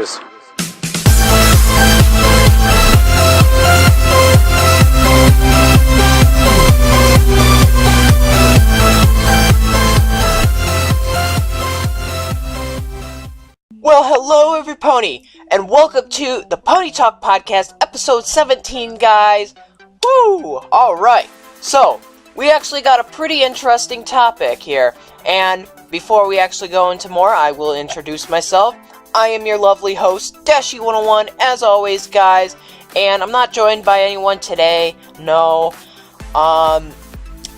changes. Well, hello everypony, and welcome to the Pony Talk Podcast, episode 17, guys. Woo! Alright, so, we actually got a pretty interesting topic here, and before we actually go into more, I will introduce myself. I am your lovely host, Dashi101, as always, guys, and I'm not joined by anyone today, no.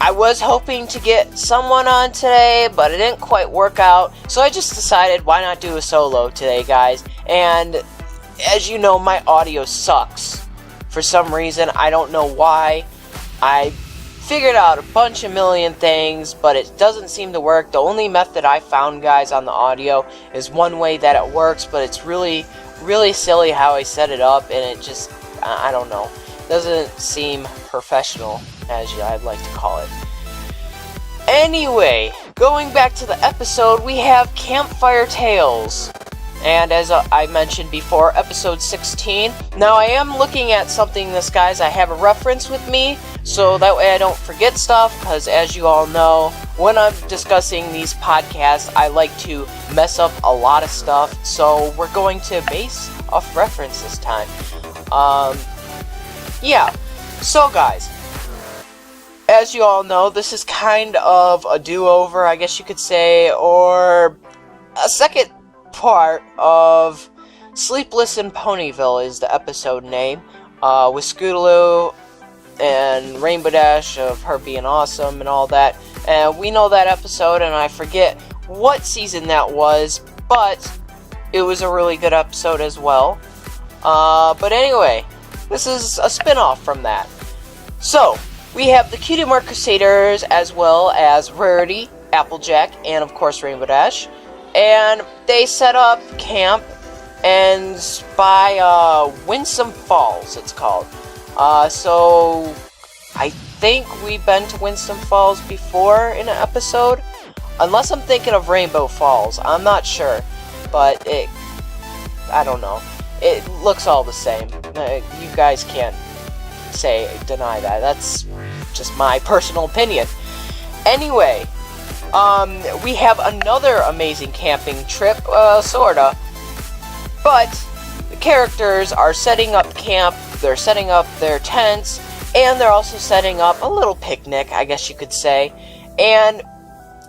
I was hoping to get someone on today, but it didn't quite work out, so I just decided why not do a solo today, guys. And as you know, my audio sucks. For some reason, I don't know why. I figured out a million things, but it doesn't seem to work. The only method I found, guys, on the audio is one way that it works, but it's really, really silly how I set it up, and it just, I don't know, doesn't seem professional, as I'd like to call it. Anyway, going back to the episode, we have Campfire Tales. And as I mentioned before, episode 16. Now, I am looking at something guys. I have a reference with me, so that way I don't forget stuff, because as you all know, when I'm discussing these podcasts, I like to mess up a lot of stuff, so we're going to base off reference this time. Yeah, so guys, as you all know, this is kind of a do-over, I guess you could say, or a second part of Sleepless in Ponyville is the episode name, with Scootaloo and Rainbow Dash of her being awesome and all that. And we know that episode, and I forget what season that was, but it was a really good episode as well. But anyway, this is a spin-off from that. So, we have the Cutie Mark Crusaders, as well as Rarity, Applejack, and of course Rainbow Dash. And they set up camp and by Winsome Falls, it's called. So I think we've been to Winsome Falls before in an episode. Unless I'm thinking of Rainbow Falls. I'm not sure. But I don't know. It looks all the same. You guys can't deny that. That's just my personal opinion. Anyway, we have another amazing camping trip, sorta. But the characters are setting up camp, they're setting up their tents, and they're also setting up a little picnic, I guess you could say. And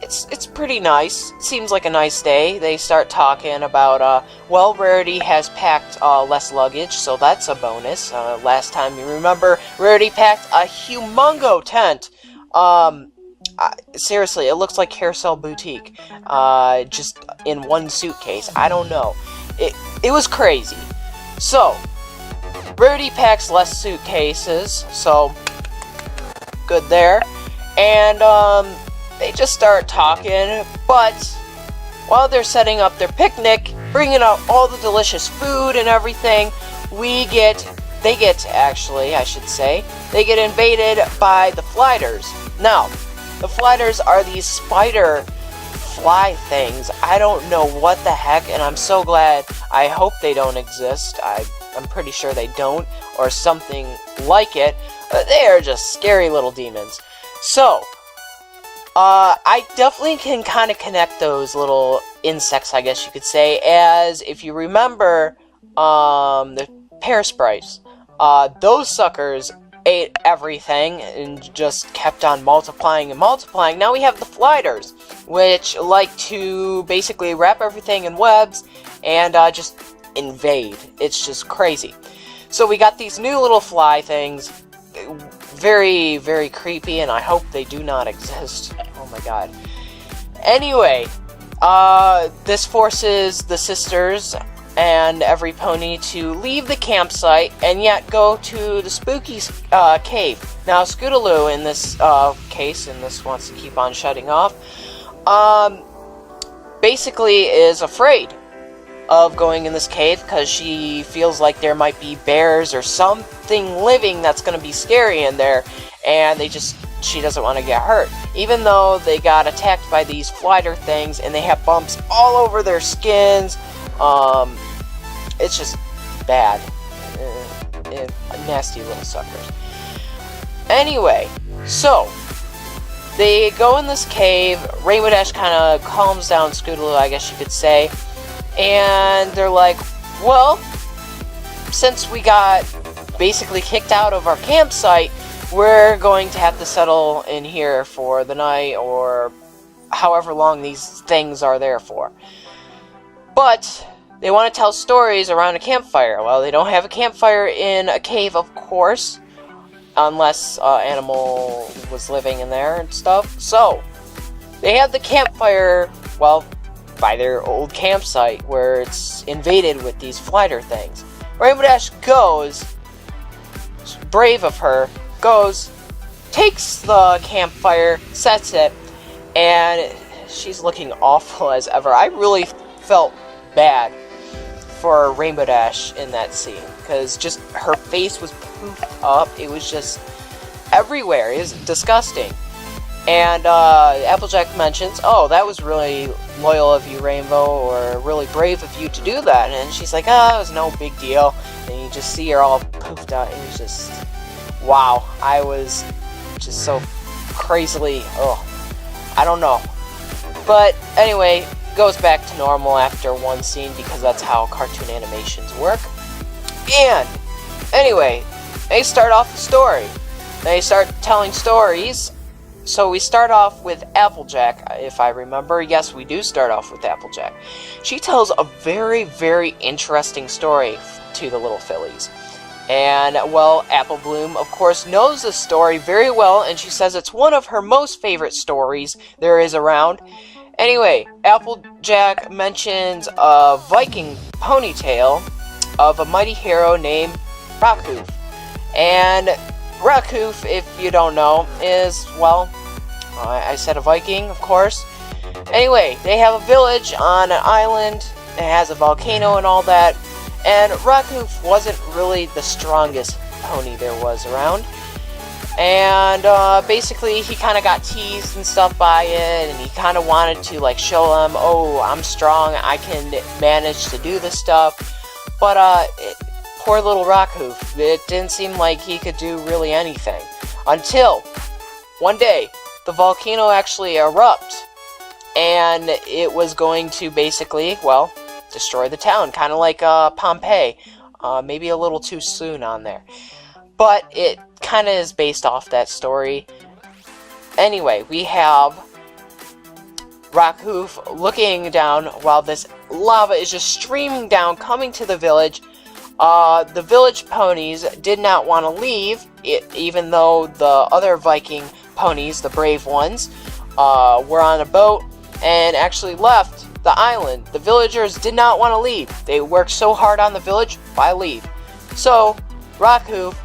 it's pretty nice. Seems like a nice day. They start talking about, well, Rarity has packed less luggage, so that's a bonus. Last time, you remember, Rarity packed a humongo tent. Seriously, it looks like Carousel Boutique, just in one suitcase. I don't know. It was crazy. So, Rarity packs less suitcases, so good there. And, they just start talking, but while they're setting up their picnic, bringing out all the delicious food and everything, they get invaded by the Flighters. Now, the Flighters are these spider fly things. I don't know what the heck, and I'm so glad. I hope they don't exist. I'm pretty sure they don't, or something like it. They are just scary little demons. So, I definitely can kind of connect those little insects, I guess you could say, as if you remember, the Pear Sprites. Those suckers ate everything and just kept on multiplying and multiplying. Now we have the Flighters, which like to basically wrap everything in webs and just invade. It's just crazy. So we got these new little fly things. Very, very creepy, and I hope they do not exist. Oh my god. Anyway, this forces the sisters and every pony to leave the campsite and yet go to the spooky cave. Now, Scootaloo in this case, and this wants to keep on shutting off, basically is afraid of going in this cave because she feels like there might be bears or something living that's going to be scary in there, and she doesn't want to get hurt. Even though they got attacked by these flighter things and they have bumps all over their skins, It's just bad. Nasty little suckers. Anyway, so they go in this cave. Rainbow Dash kind of calms down Scootaloo, I guess you could say. And they're like, well, since we got basically kicked out of our campsite, we're going to have to settle in here for the night, or however long these things are there for. But they want to tell stories around a campfire. Well, they don't have a campfire in a cave, of course, unless animal was living in there and stuff. So they have the campfire, well, by their old campsite where it's invaded with these flighter things. Rainbow Dash goes, brave of her, goes, takes the campfire, sets it, and she's looking awful as ever. I really felt bad for Rainbow Dash in that scene, because just her face was poofed up. It was just everywhere. It was disgusting. And Applejack mentions, oh, that was really loyal of you, Rainbow, or really brave of you to do that. And she's like, oh, it was no big deal. And you just see her all poofed out. It was just, wow. I was just so crazily, I don't know. But anyway, goes back to normal after one scene, because that's how cartoon animations work. And anyway, they start off the story. They start telling stories. So we start off with Applejack, if I remember. Yes, we do start off with Applejack. She tells a very, very interesting story to the little fillies. And, well, Apple Bloom, of course, knows the story very well, and she says it's one of her most favorite stories there is around. Anyway, Applejack mentions a Viking ponytail of a mighty hero named Rockhoof. And Rockhoof, if you don't know, is, well, I said a Viking, of course. Anyway, they have a village on an island. It has a volcano and all that. And Rockhoof wasn't really the strongest pony there was around. And basically, he kind of got teased and stuff by it. And he kind of wanted to, like, show them, oh, I'm strong. I can manage to do this stuff. But, poor little Rockhoof, it didn't seem like he could do really anything. Until one day, the volcano actually erupted, and it was going to basically, well, destroy the town, kind of like Pompeii. Maybe a little too soon on there. But it kind of is based off that story. Anyway, we have Rockhoof looking down while this lava is just streaming down, coming to the village. The village ponies did not want to leave, even though the other Viking ponies, the brave ones, were on a boat and actually left the island. The villagers did not want to leave. They worked so hard on the village, why leave? So, Rockhoof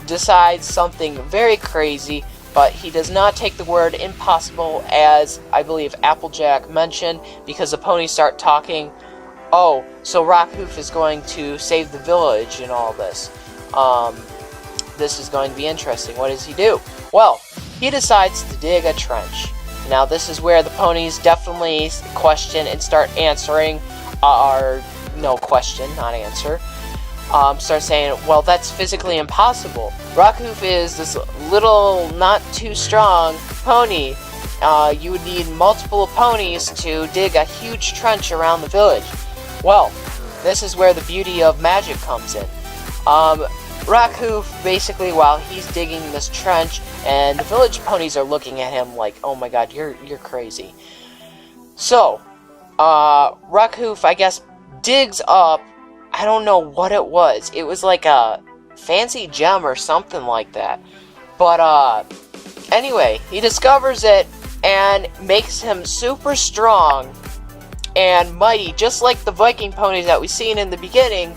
decides something very crazy, but he does not take the word impossible, as I believe Applejack mentioned, because the ponies start talking. Oh, so Rockhoof is going to save the village and all this. This is going to be interesting. What does he do? Well, he decides to dig a trench. Now, this is where the ponies definitely question and start answering, or no, question, not answer. Start saying, well, that's physically impossible. Rockhoof is this little, not too strong pony. You would need multiple ponies to dig a huge trench around the village. Well, this is where the beauty of magic comes in. Rockhoof, basically, while he's digging this trench, and the village ponies are looking at him like, oh my god, you're crazy. So, Rockhoof, I guess, digs up, I don't know what it was. It was like a fancy gem or something like that. But, anyway, he discovers it and makes him super strong and mighty, just like the Viking ponies that we seen in the beginning.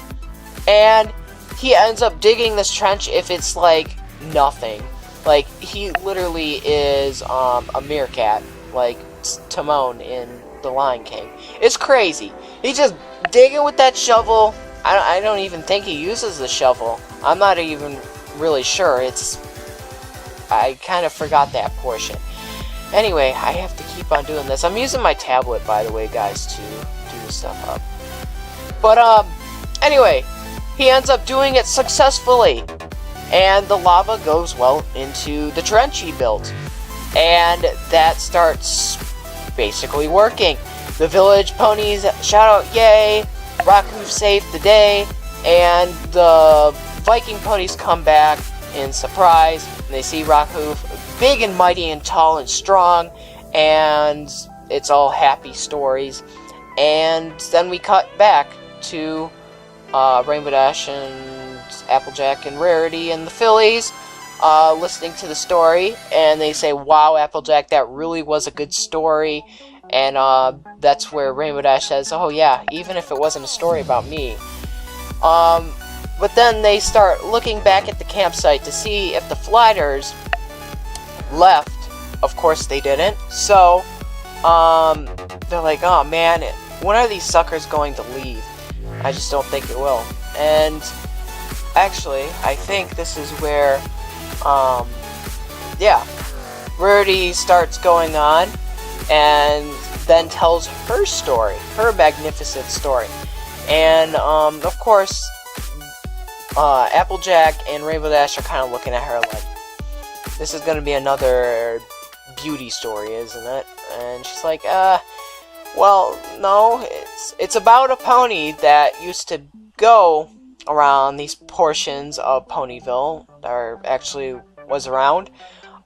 And he ends up digging this trench if it's like nothing. Like, he literally is a meerkat, like Timon in The Lion King. It's crazy. He's just digging with that shovel. I don't even think he uses the shovel. I'm not even really sure. I kind of forgot that portion. Anyway, I have to keep on doing this. I'm using my tablet, by the way, guys, to do this stuff up. But, Anyway, he ends up doing it successfully, and the lava goes well into the trench he built, and that starts basically working. The village ponies shout out, "Yay! Raku saved the day," and the Viking ponies come back in surprise, and they see Raku big and mighty and tall and strong, and it's all happy stories. And then we cut back to Rainbow Dash and Applejack and Rarity and the Phillies listening to the story, and they say, "Wow, Applejack, that really was a good story." And that's where Rainbow Dash says, "Oh yeah, even if it wasn't a story about me." But then they start looking back at the campsite to see if the Flighters left. Of course they didn't. So they're like, "Oh man, when are these suckers going to leave? I just don't think it will." And actually, I think this is where, Rarity starts going on, and then tells her story, her magnificent story. And, of course, Applejack and Rainbow Dash are kind of looking at her like, this is going to be another beauty story, isn't it? And she's like, well, no, it's about a pony that used to go around these portions of Ponyville, or actually was around.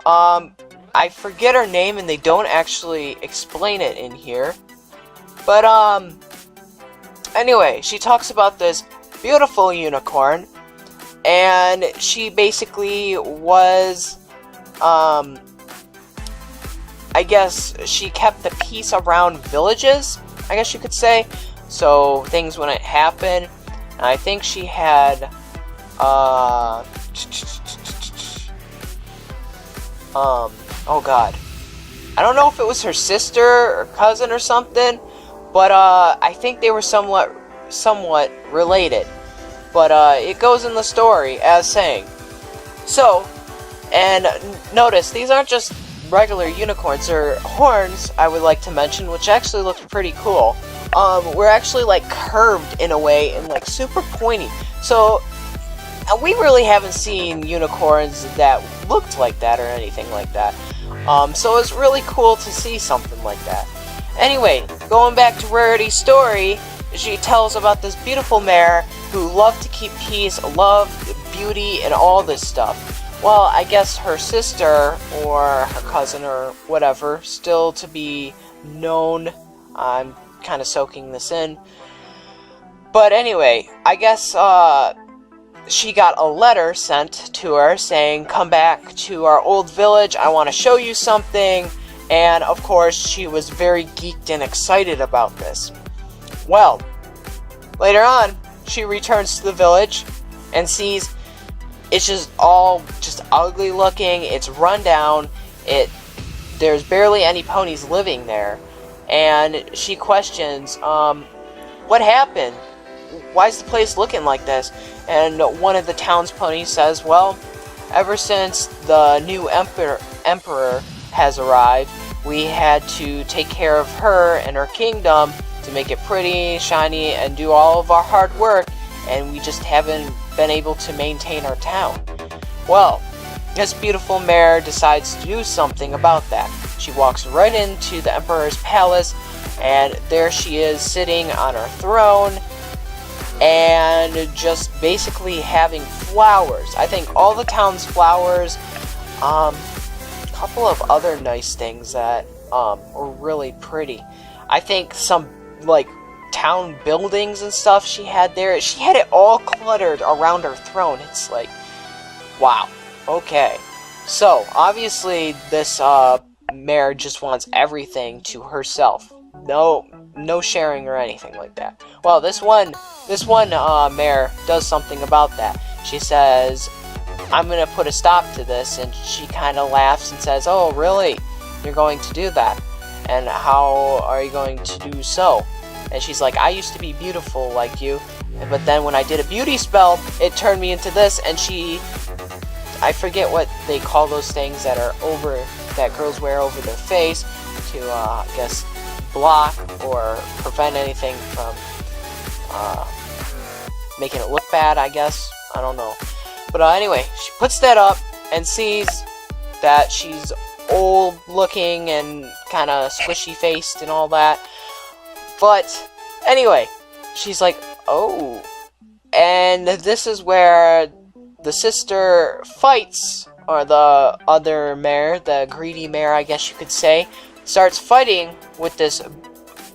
I forget her name, and they don't actually explain it in here. But, anyway, she talks about this beautiful unicorn, and she basically was, I guess she kept the peace around villages, I guess you could say. So things wouldn't happen. And I think she had, oh god, I don't know if it was her sister or cousin or something, but I think they were somewhat related. But it goes in the story as saying. So, and notice these aren't just regular unicorns, or horns, I would like to mention, which actually looked pretty cool. Were actually like curved in a way and like super pointy. So we really haven't seen unicorns that looked like that or anything like that. So it's really cool to see something like that. Anyway, going back to Rarity's story, she tells about this beautiful mare who loved to keep peace, loved beauty, and all this stuff. Well, I guess her sister, or her cousin, or whatever, still to be known. I'm kind of soaking this in. But anyway, I guess she got a letter sent to her saying, "Come back to our old village, I want to show you something." And of course, she was very geeked and excited about this. Well, later on, she returns to the village and sees it's just all just ugly looking, it's run down, there's barely any ponies living there. And she questions, what happened? Why is the place looking like this? And one of the town's ponies says, well, ever since the new emperor has arrived, we had to take care of her and her kingdom to make it pretty, shiny, and do all of our hard work, and we just haven't been able to maintain our town. Well, this beautiful mare decides to do something about that. She walks right into the emperor's palace, and there she is sitting on her throne, and just basically having flowers. I think all the town's flowers, a couple of other nice things that were really pretty. I think some like town buildings and stuff she had there. She had it all cluttered around her throne. It's like, wow. Okay. So, obviously, this mare just wants everything to herself. No sharing or anything like that. Well, this one mare does something about that. She says, I'm going to put a stop to this, and she kind of laughs and says, oh, really? You're going to do that? And how are you going to do so? And she's like, I used to be beautiful like you, but then when I did a beauty spell, it turned me into this. And I forget what they call those things that girls wear over their face to, I guess, block or prevent anything from, making it look bad, I guess. I don't know. But anyway, she puts that up and sees that she's old looking and kind of squishy faced and all that. But anyway, she's like, oh. And this is where the sister fights, or the other mare, the greedy mare, I guess you could say, starts fighting with this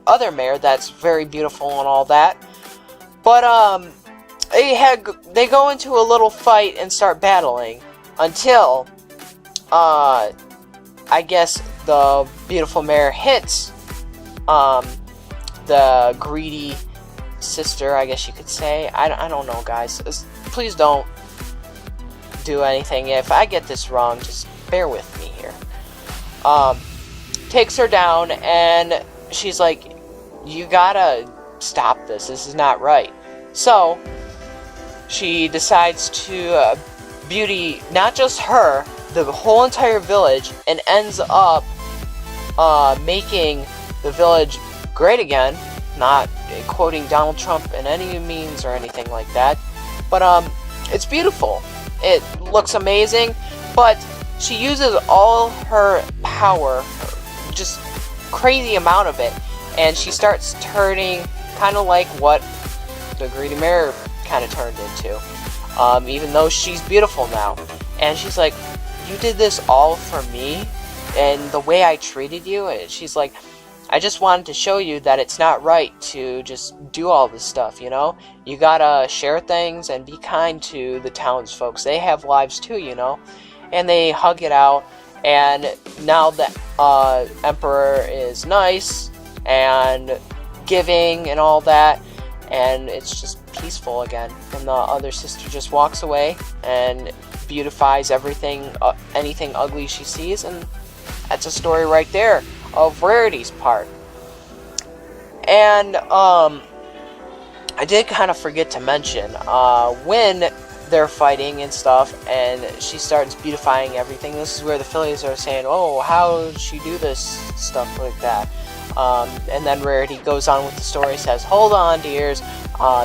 other mare that's very beautiful and all that. But they go into a little fight and start battling until I guess the beautiful mare hits the greedy sister, I guess you could say. I don't know, guys. Please don't do anything. If I get this wrong, just bear with me here. Takes her down, and she's like, you gotta stop this. This is not right. So she decides to beauty not just her, the whole entire village, and ends up making the village great again. Not quoting Donald Trump in any means or anything like that, but it's beautiful. It looks amazing, but she uses all her power, just crazy amount of it, and she starts turning kind of like what the greedy mare kind of turned into, even though she's beautiful now. And she's like, you did this all for me, and the way I treated you. And she's like, I just wanted to show you that it's not right to just do all this stuff, you know? You gotta share things and be kind to the townsfolk. They have lives too, you know? And they hug it out, and now the emperor is nice and giving and all that, and it's just peaceful again. And the other sister just walks away and beautifies everything, anything ugly she sees, and that's a story right there of Rarity's part. And I did kind of forget to mention when they're fighting and stuff, and she starts beautifying everything. This is where the fillies are saying, "Oh, how did she do this stuff like that?" And then Rarity goes on with the story, says, "Hold on, dears.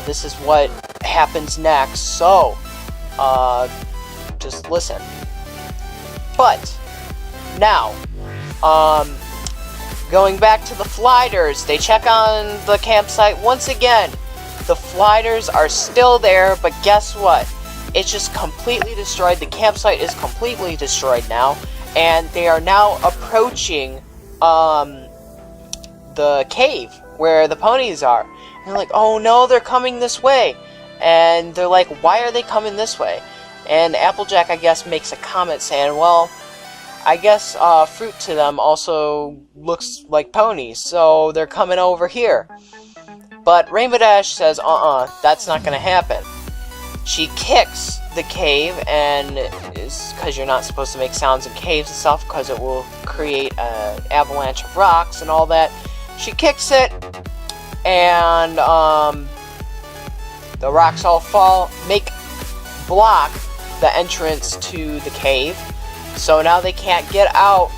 This is what happens next. So, just listen." But now, going back to the Flighters, they check on the campsite once again. The Flighters are still there, but guess what? It's just completely destroyed. The campsite is completely destroyed now, and they are now approaching the cave where the ponies are. And they're like, oh no, they're coming this way. And they're like, why are they coming this way? And Applejack, I guess, makes a comment saying, well, I guess fruit to them also looks like ponies, so they're coming over here. But Rainbow Dash says, that's not going to happen. She kicks the cave, and it's because you're not supposed to make sounds in caves and stuff, because it will create an avalanche of rocks and all that. She kicks it, and the rocks all fall, block the entrance to the cave. So now they can't get out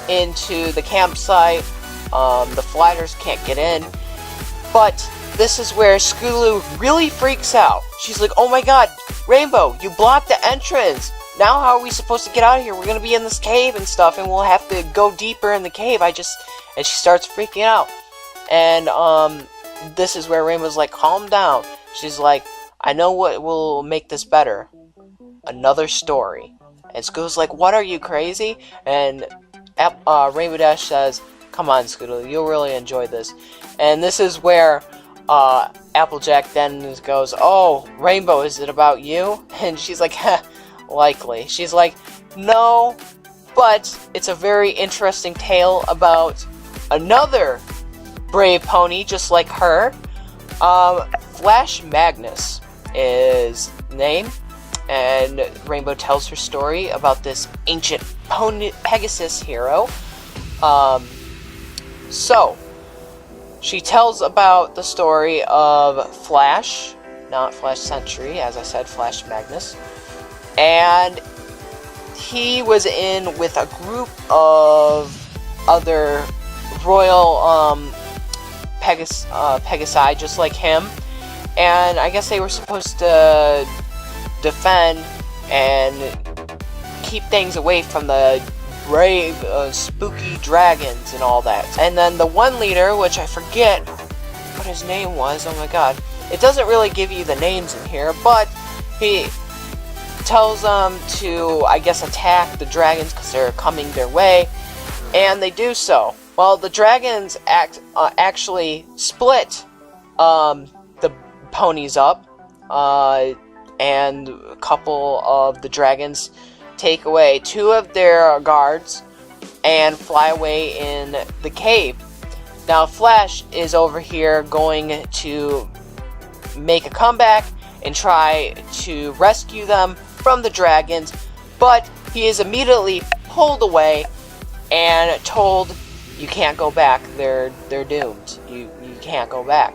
into the campsite. The Flighters can't get in. But this is where Scootaloo really freaks out. She's like, oh my god, Rainbow, you blocked the entrance. Now how are we supposed to get out of here? We're going to be in this cave and stuff, and we'll have to go deeper in the cave. And she starts freaking out. And this is where Rainbow's like, calm down. She's like, I know what will make this better. Another story. And Scootaloo's like, what, are you crazy? And Rainbow Dash says, come on, Scootaloo, you'll really enjoy this. And this is where Applejack then goes, oh, Rainbow, is it about you? And she's like, likely. She's like, no, but it's a very interesting tale about another brave pony just like her. Flash Magnus is name. And Rainbow tells her story about this ancient Pegasus hero. So, she tells about the story of Flash, not Flash Sentry, as I said, Flash Magnus. And he was in with a group of other royal Pegasi just like him. and I guess they were supposed to defend and keep things away from the brave, spooky dragons and all that. And then the one leader, which I forget what his name was, oh my god. It doesn't really give you the names in here, but he tells them to, I guess, attack the dragons because they're coming their way, and they do so. Well, the dragons actually split the ponies up, and a couple of the dragons take away 2 of their guards and fly away in the cave. Now Flash is over here going to make a comeback and try to rescue them from the dragons, but he is immediately pulled away and told, you can't go back, they're doomed, you can't go back.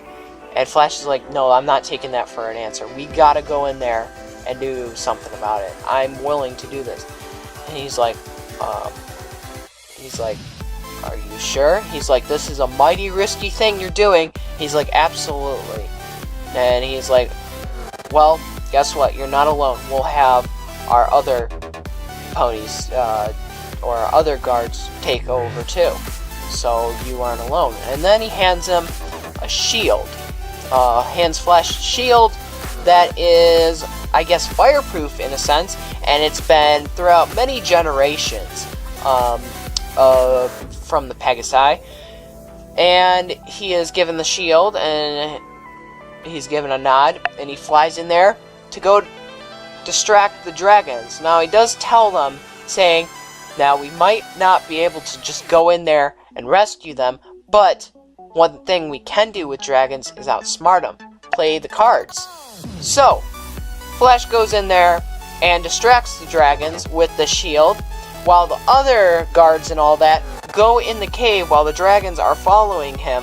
And Flash is like, no, I'm not taking that for an answer. We gotta go in there and do something about it. I'm willing to do this. And he's like, are you sure? He's like, this is a mighty risky thing you're doing. He's like, absolutely. And he's like, well, guess what? You're not alone. We'll have our other ponies, or our other guards take over too. So you aren't alone. And then he hands him a shield. Hands Flash a shield that is, I guess, fireproof in a sense, and it's been throughout many generations from the Pegasi. And he is given the shield, and he's given a nod, and he flies in there to go distract the dragons. Now he does tell them, saying, now we might not be able to just go in there and rescue them, but one thing we can do with dragons is outsmart them, play the cards. So Flash goes in there and distracts the dragons with the shield, while the other guards and all that go in the cave while the dragons are following him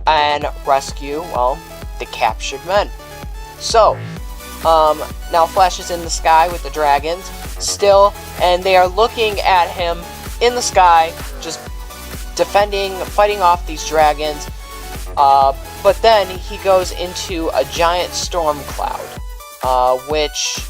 and rescue, well, the captured men. So now Flash is in the sky with the dragons still, and they are looking at him in the sky, just fighting off these dragons. But then he goes into a giant storm cloud, which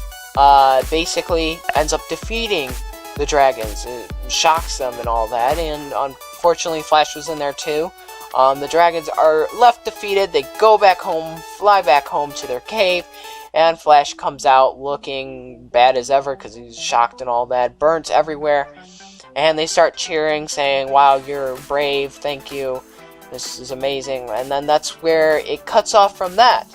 basically ends up defeating the dragons. It shocks them and all that, and unfortunately Flash was in there too. The dragons are left defeated. They go back home, fly back home to their cave, and Flash comes out looking bad as ever because he's shocked and all that, burnt everywhere. And they start cheering, saying, wow, you're brave, thank you, this is amazing. And then that's where it cuts off from that.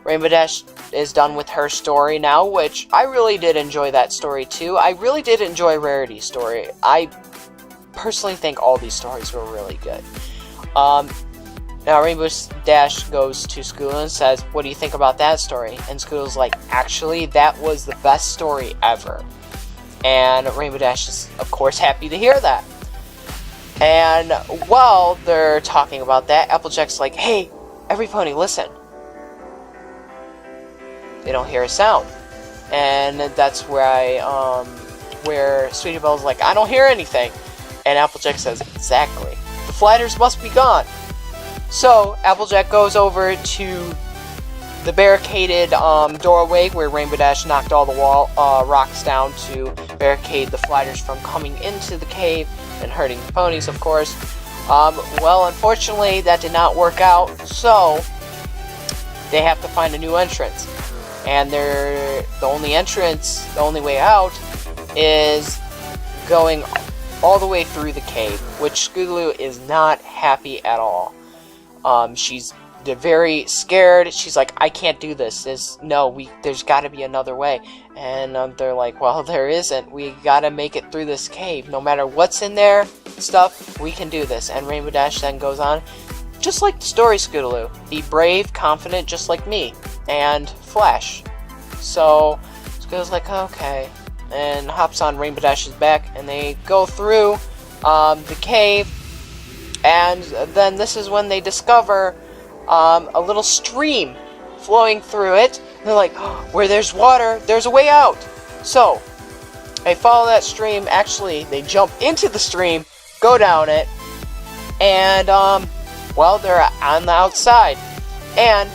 Rainbow Dash is done with her story now, which I really did enjoy that story too. I really did enjoy Rarity's story. I personally think all these stories were really good. Now Rainbow Dash goes to Scootaloo and says, what do you think about that story? And Scootaloo's like, actually, that was the best story ever. And Rainbow Dash is, of course, happy to hear that. And while they're talking about that, Applejack's like, hey, every pony, listen. They don't hear a sound. And that's where where Sweetie Belle's like, I don't hear anything. And Applejack says, exactly. The flighters must be gone. So Applejack goes over to the barricaded doorway where Rainbow Dash knocked all the rocks down to barricade the flighters from coming into the cave and hurting the ponies, of course. Well, unfortunately, that did not work out, so they have to find a new entrance. And the only way out is going all the way through the cave, which Scootaloo is not happy at all. She's very scared. She's like, I can't do this. There's got to be another way. And they're like, well, there isn't. We got to make it through this cave. No matter what's in there, we can do this. And Rainbow Dash then goes on, just like the story, Scootaloo. Be brave, confident, just like me. And Flash. So Scootaloo's like, okay. And hops on Rainbow Dash's back. And they go through the cave. And then this is when they discover a little stream flowing through it. And they're like, oh, where there's water, there's a way out. So they follow that stream. Actually, they jump into the stream, go down it, and well, they're on the outside. And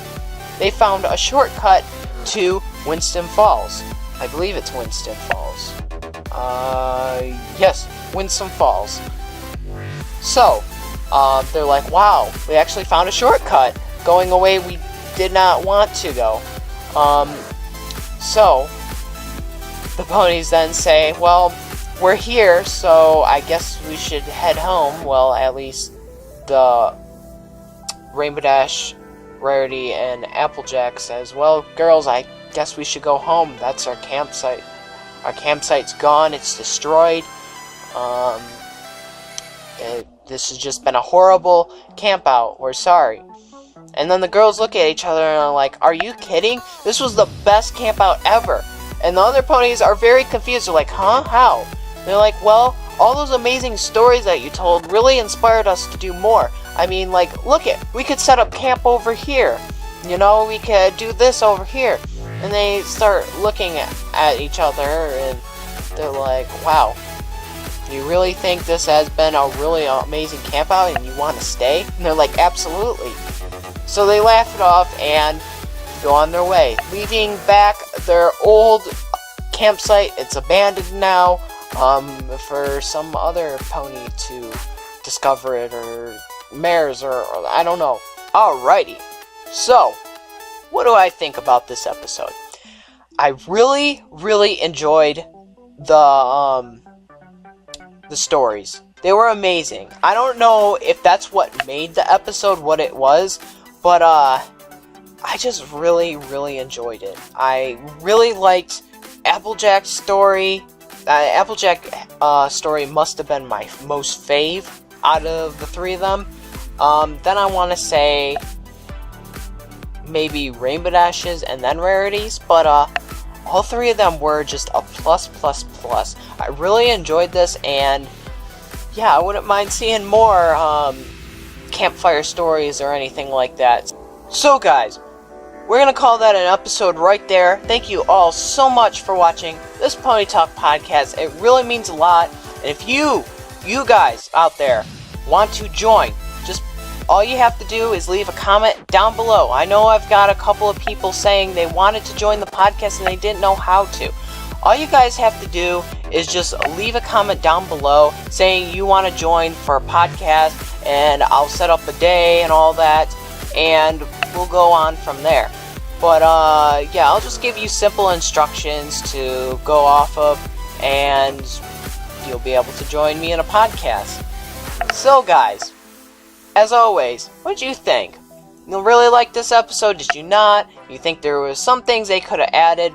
they found a shortcut to Winston Falls. I believe it's Winston Falls. Yes, Winston Falls. So, they're like, wow, we actually found a shortcut going away we did not want to go. So, the ponies then say, well, we're here, so I guess we should head home. Well, at least the Rainbow Dash, Rarity, and Applejack says, well, girls, I guess we should go home. That's our campsite. Our campsite's gone. It's destroyed. This has just been a horrible camp out. We're sorry. And then the girls look at each other and are like, are you kidding? This was the best camp out ever. And the other ponies are very confused. They're like, huh? How? They're like, well, all those amazing stories that you told really inspired us to do more. I mean, like, look it. We could set up camp over here. You know, we could do this over here. And they start looking at each other and they're like, wow. Do you really think this has been a really amazing camp out and you want to stay? And they're like, absolutely. So they laugh it off and go on their way, leaving back their old campsite. It's abandoned now, for some other pony to discover it, or mares, or I don't know. Alrighty. So, what do I think about this episode? I really, really enjoyed the stories. They were amazing. I don't know if that's what made the episode what it was, but I just really, really enjoyed it. I really liked Applejack's story. Applejack story must have been my most fave out of the three of them. Then I want to say maybe Rainbow Dashes and then Rarities, but all three of them were just a plus. I really enjoyed this, and yeah, I wouldn't mind seeing more Campfire stories or anything like that. So guys, we're going to call that an episode right there. Thank you all so much for watching this Pony Talk podcast. It really means a lot. And if you guys out there want to join, just all you have to do is leave a comment down below. I know I've got a couple of people saying they wanted to join the podcast and they didn't know how to. All you guys have to do is just leave a comment down below saying you want to join for a podcast, and I'll set up a day and all that, and we'll go on from there. But yeah, I'll just give you simple instructions to go off of, and you'll be able to join me in a podcast. So guys, as always, what did you think? You really liked this episode? Did you not? You think there was some things they could have added?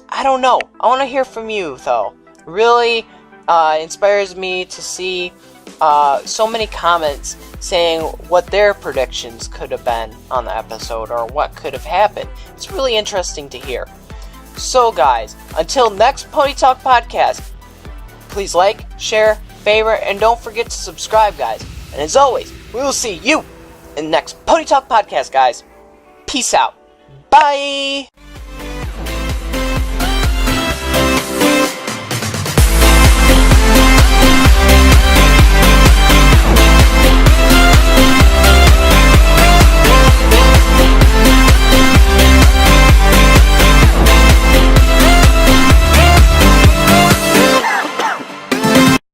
I don't know. I want to hear from you, though. It really inspires me to see so many comments saying what their predictions could have been on the episode, or what could have happened. It's really interesting to hear. So guys, until next Pony Talk podcast, please like, share, favorite, and don't forget to subscribe, guys. And as always, we will see you in the next Pony Talk podcast, guys. Peace out. Bye!